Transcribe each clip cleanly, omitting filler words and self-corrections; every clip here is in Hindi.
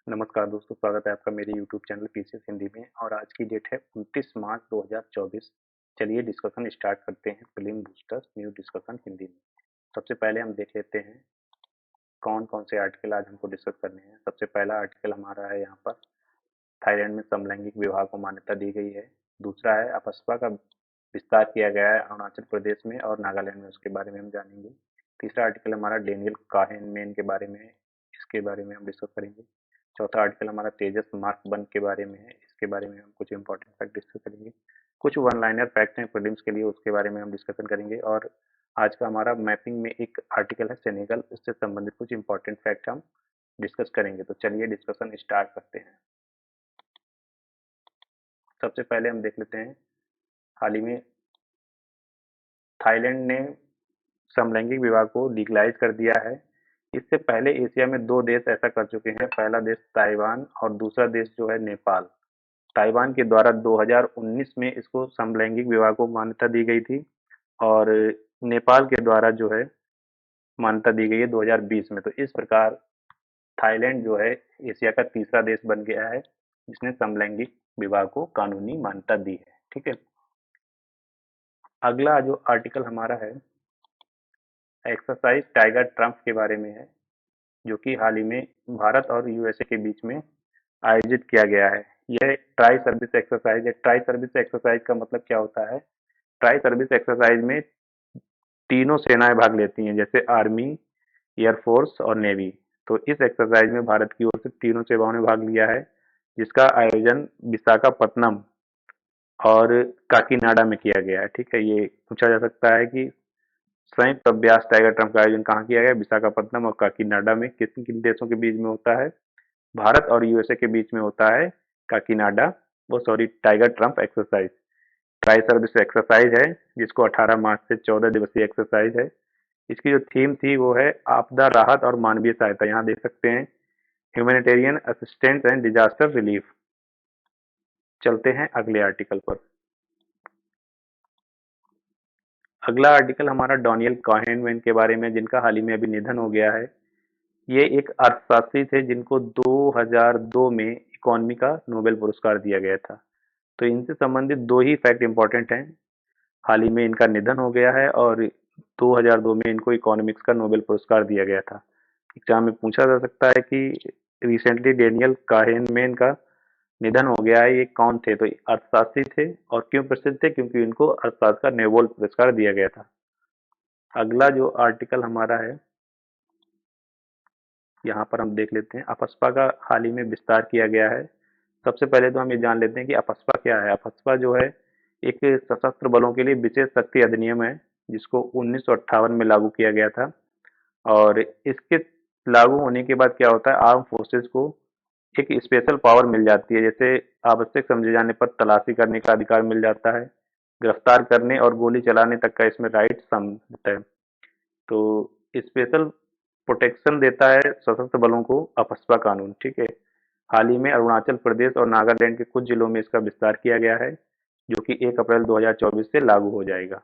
नमस्कार दोस्तों, स्वागत है आपका मेरे यूट्यूब चैनल पीसीएस हिंदी में। और आज की डेट है 29 मार्च 2024। चलिए डिस्कशन स्टार्ट करते हैं। Film boosters new discussion Hindi में। सबसे पहले हम देख लेते हैं कौन कौन से आर्टिकल आज हमको डिस्कस करने हैं। सबसे पहला आर्टिकल हमारा है यहाँ पर, थाईलैंड में समलैंगिक विवाह को मान्यता दी गई है। दूसरा है, अपस्पा का विस्तार किया गया है अरुणाचल प्रदेश में और नागालैंड में, उसके बारे में हम जानेंगे। तीसरा आर्टिकल हमारा डेनियल काहेनमैन के बारे में है, इसके बारे में हम डिस्कस करेंगे। चौथा आर्टिकल हमारा तेजस मार्क वन के बारे में है, इसके बारे में हम कुछ इंपॉर्टेंट फैक्ट डिस्कस करेंगे। कुछ वन लाइनर फैक्ट हैं प्रीलिम्स के लिए, उसके बारे में हम डिस्कशन करेंगे। और आज का हमारा मैपिंग में एक आर्टिकल है सेनेगल, उससे संबंधित कुछ इंपॉर्टेंट फैक्ट हम डिस्कस करेंगे। तो चलिए डिस्कशन स्टार्ट करते हैं। सबसे पहले हम देख लेते हैं, हाल ही में थाईलैंड ने समलैंगिक विवाह को लीगलाइज कर दिया है। इससे पहले एशिया में दो देश ऐसा कर चुके हैं, पहला देश ताइवान और दूसरा देश जो है नेपाल। ताइवान के द्वारा 2019 में इसको समलैंगिक विवाह को मान्यता दी गई थी, और नेपाल के द्वारा जो है मान्यता दी गई है 2020 में। तो इस प्रकार थाईलैंड जो है एशिया का तीसरा देश बन गया है जिसने समलैंगिक विवाह को कानूनी मान्यता दी है। ठीक है, अगला जो आर्टिकल हमारा है एक्सरसाइज टाइगर ट्रम्प के बारे में है, जो कि हाल ही में भारत और यूएसए के बीच में आयोजित किया गया है। यह ट्राई सर्विस एक्सरसाइज है। ट्राई सर्विस एक्सरसाइज का मतलब क्या होता है? ट्राई सर्विस एक्सरसाइज में तीनों सेनाएं भाग लेती हैं, जैसे आर्मी, एयरफोर्स और नेवी। तो इस एक्सरसाइज में भारत की ओर से तीनों सेवाओं ने भाग लिया है, जिसका आयोजन विशाखापत्तनम और काकीनाडा में किया गया है। ठीक है, ये पूछा जा सकता है कि संयुक्त अभ्यास टाइगर ट्रम्प का आयोजन कहाँ किया गया? विशाखापत्तनम और काकीनाडा में। किन किन देशों के बीच में होता है? भारत और यूएसए के बीच में होता है काकीनाडा, वो sorry tiger Trump exercise. Tri service exercise है, जिसको 18 मार्च से 14 दिवसीय एक्सरसाइज है। इसकी जो थीम थी वो है आपदा राहत और मानवीय सहायता। यहाँ देख सकते हैं humanitarian assistance and disaster relief. चलते हैं अगले आर्टिकल पर। अगला आर्टिकल हमारा डोनियल काहेनमैन के बारे में, जिनका हाल ही में अभी निधन हो गया है। ये एक अर्थशास्त्री थे जिनको 2002 में इकोनॉमी का नोबेल पुरस्कार दिया गया था। तो इनसे संबंधित दो ही फैक्ट इंपॉर्टेंट हैं। हाल ही में इनका निधन हो गया है और 2002 में इनको इकोनॉमिक्स का नोबेल पुरस्कार दिया गया था। एग्जाम में पूछा जा सकता है कि रिसेंटली डेनियल काहेनमैन का निधन हो गया है, ये कौन थे? तो अर्थशास्त्री थे, और क्यों प्रसिद्ध थे? क्योंकि इनको अर्थशास्त्र का नोबेल पुरस्कार दिया गया था। अगला जो आर्टिकल हमारा है, यहाँ पर हम देख लेते हैं अपस्पा का हाल ही में विस्तार किया गया है। सबसे पहले तो हम ये जान लेते हैं कि अपस्पा क्या है। अपस्पा जो है एक सशस्त्र बलों के लिए विशेष शक्ति अधिनियम है, जिसको 1958 में लागू किया गया था। और इसके लागू होने के बाद क्या होता है, आर्म फोर्सेस को एक स्पेशल पावर मिल जाती है। जैसे आवश्यक समझे जाने पर तलाशी करने का अधिकार मिल जाता है, गिरफ्तार करने और गोली चलाने तक का इसमें राइट सम्मिलित है। तो स्पेशल प्रोटेक्शन देता है सशस्त्र बलों को अपस्पा कानून। ठीक है, हाल ही में अरुणाचल प्रदेश और नागालैंड के कुछ जिलों में इसका विस्तार किया गया है, जो कि 1 अप्रैल 2024 से लागू हो जाएगा।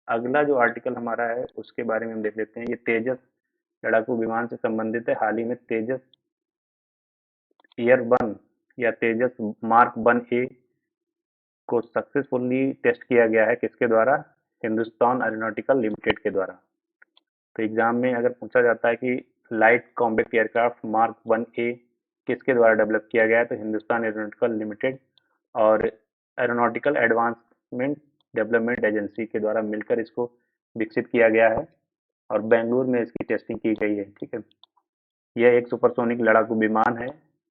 अगला जो आर्टिकल हमारा है उसके बारे में हम देख लेते हैं। ये तेजस लड़ाकू विमान से संबंधित है। हाल ही में तेजस ईयर वन या तेजस मार्क वन ए को सक्सेसफुली टेस्ट किया गया है। किसके द्वारा? हिंदुस्तान एरोनॉटिकल लिमिटेड के द्वारा। तो एग्जाम में अगर पूछा जाता है कि light combat aircraft mark one A किसके द्वारा डेवलप किया गया है, तो हिंदुस्तान एरोनॉटिकल लिमिटेड और एरोनॉटिकल एडवांसमेंट डेवलपमेंट एजेंसी के द्वारा मिलकर इसको विकसित किया गया है, और बेंगलुरु में इसकी टेस्टिंग की गई है। ठीक है, यह एक सुपरसोनिक लड़ाकू विमान है,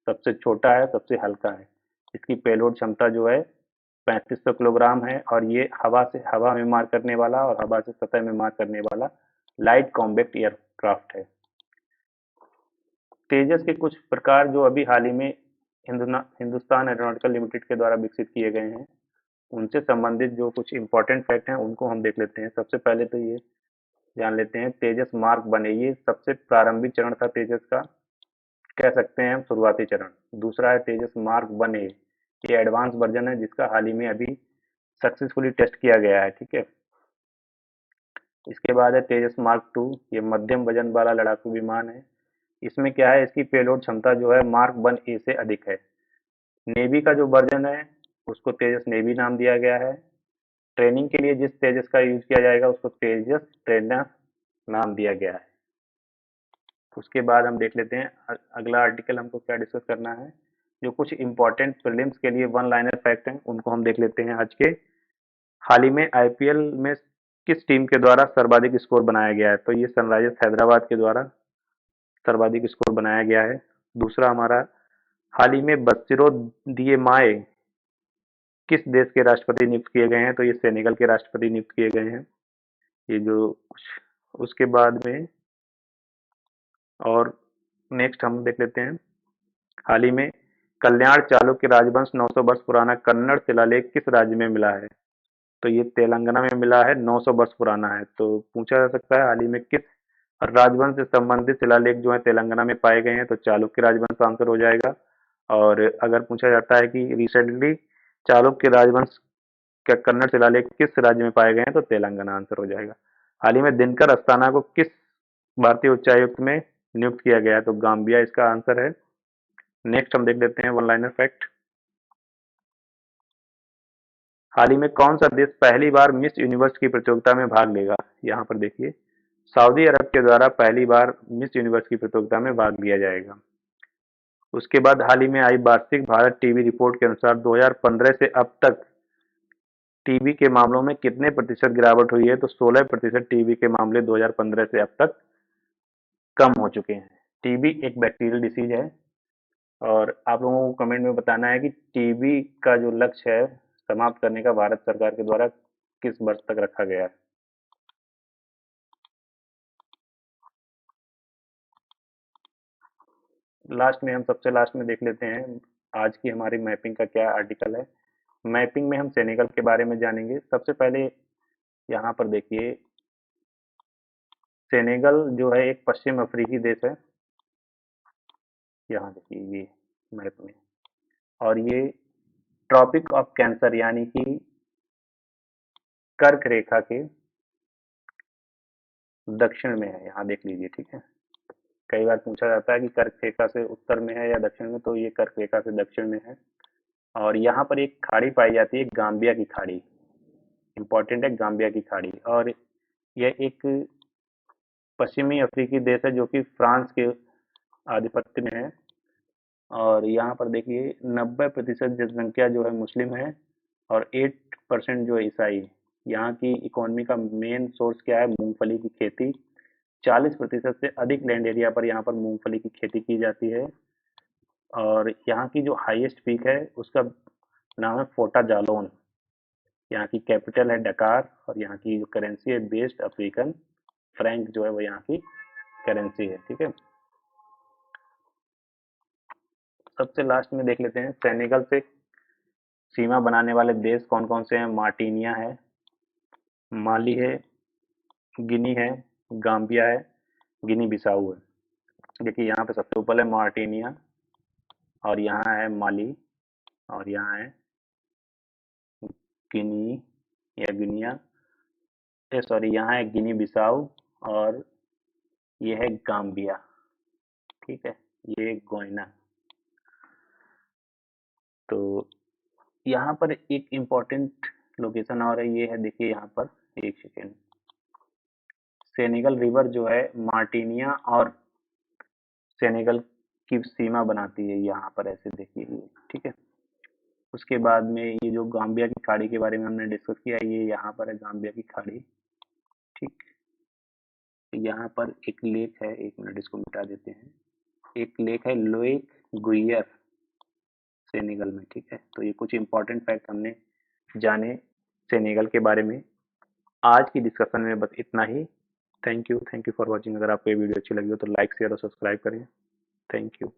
सबसे छोटा है, सबसे हल्का है। इसकी पेलोड क्षमता जो है 3500 किलोग्राम है, और ये हवा में मार करने वाला और हवा से सतह में मार करने वाला लाइट कॉम्बैक्ट एयरक्राफ्ट है। तेजस के कुछ प्रकार जो अभी हाल ही में हिंदुस्तान एरोनॉटिकल लिमिटेड के द्वारा विकसित किए गए हैं, उनसे संबंधित जो कुछ इंपॉर्टेंट फैक्ट हैं उनको हम देख लेते हैं। सबसे पहले तो ये जान लेते हैं तेजस मार्क वन ए, ये सबसे प्रारंभिक चरण था तेजस का, कह सकते हैं हम शुरुआती चरण। दूसरा है तेजस मार्क वन ए, ये एडवांस वर्जन है जिसका हाल ही में अभी सक्सेसफुली टेस्ट किया गया है। ठीक है, इसके बाद है तेजस मार्क टू, ये मध्यम वजन वाला लड़ाकू विमान है। इसमें क्या है, इसकी पेलोड क्षमता जो है मार्क 1A से अधिक है। नेवी का जो वर्जन है उसको तेजस नेवी नाम दिया गया है। ट्रेनिंग के लिए जिस तेजस का यूज किया जाएगा उसको तेजस ट्रेनर नाम दिया गया है। उसके बाद हम देख लेते हैं अगला आर्टिकल हमको क्या डिस्कस करना है। जो कुछ इंपॉर्टेंट प्रीलिम्स के लिए वन लाइनर फैक्ट हैं उनको हम देख लेते हैं आज के। हाल ही में आईपीएल में किस टीम के द्वारा सर्वाधिक स्कोर बनाया गया है, तो ये सनराइजर्स हैदराबाद के द्वारा सर्वाधिक स्कोर बनाया गया है। दूसरा हमारा, हाल ही में बसिरो दियमाय किस देश के राष्ट्रपति नियुक्त किए गए हैं, तो ये सेनेगल के राष्ट्रपति नियुक्त किए गए हैं। ये जो उसके बाद में और नेक्स्ट हम देख लेते हैं। हाल ही में कल्याण चालुक्य राजवंश 900 वर्ष पुराना कन्नड़ शिलालेख किस राज्य में मिला है, तो ये तेलंगाना में मिला है, 900 वर्ष पुराना है। तो पूछा जा सकता है हाल ही में किस राजवंश से संबंधित शिलालेख जो है तेलंगाना में पाए गए हैं, तो चालुक्य राजवंश आंसर हो जाएगा। और अगर पूछा जाता है कि रिसेंटली चालुक्य राजवंश का कन्नड़ शिलालेख किस राज्य में पाए गए हैं, तो तेलंगाना आंसर हो जाएगा। हाल ही में दिनकर अस्थाना को किस भारतीय उच्चायुक्त में नियुक्त किया गया है, तो गाम्बिया इसका आंसर है। नेक्स्ट हम देख लेते हैं वन लाइनर फैक्ट। हाल ही में कौन सा देश पहली बार मिस यूनिवर्स की प्रतियोगिता में भाग लेगा, यहाँ पर देखिए सऊदी अरब के द्वारा पहली बार मिस यूनिवर्स की प्रतियोगिता में भाग लिया जाएगा। उसके बाद हाल ही में आई वार्षिक भारत टीबी रिपोर्ट के अनुसार 2015 से अब तक टीबी के मामलों में कितने प्रतिशत गिरावट हुई है, तो 16% टीबी के मामले 2015 से अब तक कम हो चुके हैं। टीबी एक बैक्टीरियल डिसीज है और आप लोगों को कमेंट में बताना है कि टीबी का जो लक्ष्य है समाप्त करने का भारत सरकार के द्वारा किस वर्ष तक रखा गया है। लास्ट में हम सबसे लास्ट में देख लेते हैं आज की हमारी मैपिंग का क्या आर्टिकल है। मैपिंग में हम सेनेगल के बारे में जानेंगे। सबसे पहले यहाँ पर देखिए, सेनेगल जो है एक पश्चिम अफ्रीकी देश है। यहाँ देखिए ये मैप में, और ये ट्रॉपिक ऑफ कैंसर यानी कि कर्क रेखा के दक्षिण में है। यहाँ देख लीजिए, ठीक है। कई बार पूछा जाता है कि कर्क रेखा से उत्तर में है या दक्षिण में, तो ये कर्क रेखा से दक्षिण में है। और यहाँ पर एक खाड़ी पाई जाती है, गाम्बिया की खाड़ी। इंपॉर्टेंट है गाम्बिया की खाड़ी। और यह एक पश्चिमी अफ्रीकी देश है जो कि फ्रांस के आधिपत्य में है। और यहाँ पर देखिए 90% जनसंख्या जो है मुस्लिम है और 8% जो है ईसाई। यहाँ की इकोनॉमी का मेन सोर्स क्या है, मूंगफली की खेती। 40% से अधिक लैंड एरिया पर यहाँ पर मूंगफली की खेती की जाती है। और यहाँ की जो हाईएस्ट पीक है उसका नाम है फोटा जालोन। यहाँ की कैपिटल है डकार और यहाँ की जो करेंसी है बेस्ट अफ्रीकन फ्रैंक जो है वो यहाँ की करेंसी है, ठीक है। सबसे लास्ट में देख लेते हैं सेनेगल से सीमा बनाने वाले देश कौन कौन से हैं। मार्टिनिया है, माली है, गिनी है, गाम्बिया है, गिनी बिसाऊ है। देखिए यहाँ पे सबसे ऊपर है मार्टिनिया और यहाँ है माली और यहाँ है गिनी या गिनिया, सॉरी यहाँ है गिनी बिसाऊ और ये है गाम्बिया, ठीक है। ये गोइना। तो यहाँ पर एक इम्पोर्टेंट लोकेशन और है, ये है देखिए यहाँ पर, एक सेकेंड। सेनेगल रिवर जो है मार्टिनिया और सेनेगल की सीमा बनाती है, यहाँ पर ऐसे देखिए ये, ठीक है। उसके बाद में ये जो गाम्बिया की खाड़ी के बारे में हमने डिस्कस किया, ये यहाँ पर है गाम्बिया की खाड़ी, ठीक। यहाँ पर एक लेक है, एक मिनट इसको मिटा देते हैं। एक लेक है लोएक गुइयर सेनेगल में, ठीक है। तो ये कुछ इंपॉर्टेंट फैक्ट हमने जाने सेनेगल के बारे में। आज की डिस्कशन में बस इतना ही। Thank you for watching. अगर आपको ये वीडियो अच्छी लगी हो तो लाइक शेयर और सब्सक्राइब करें। Thank you.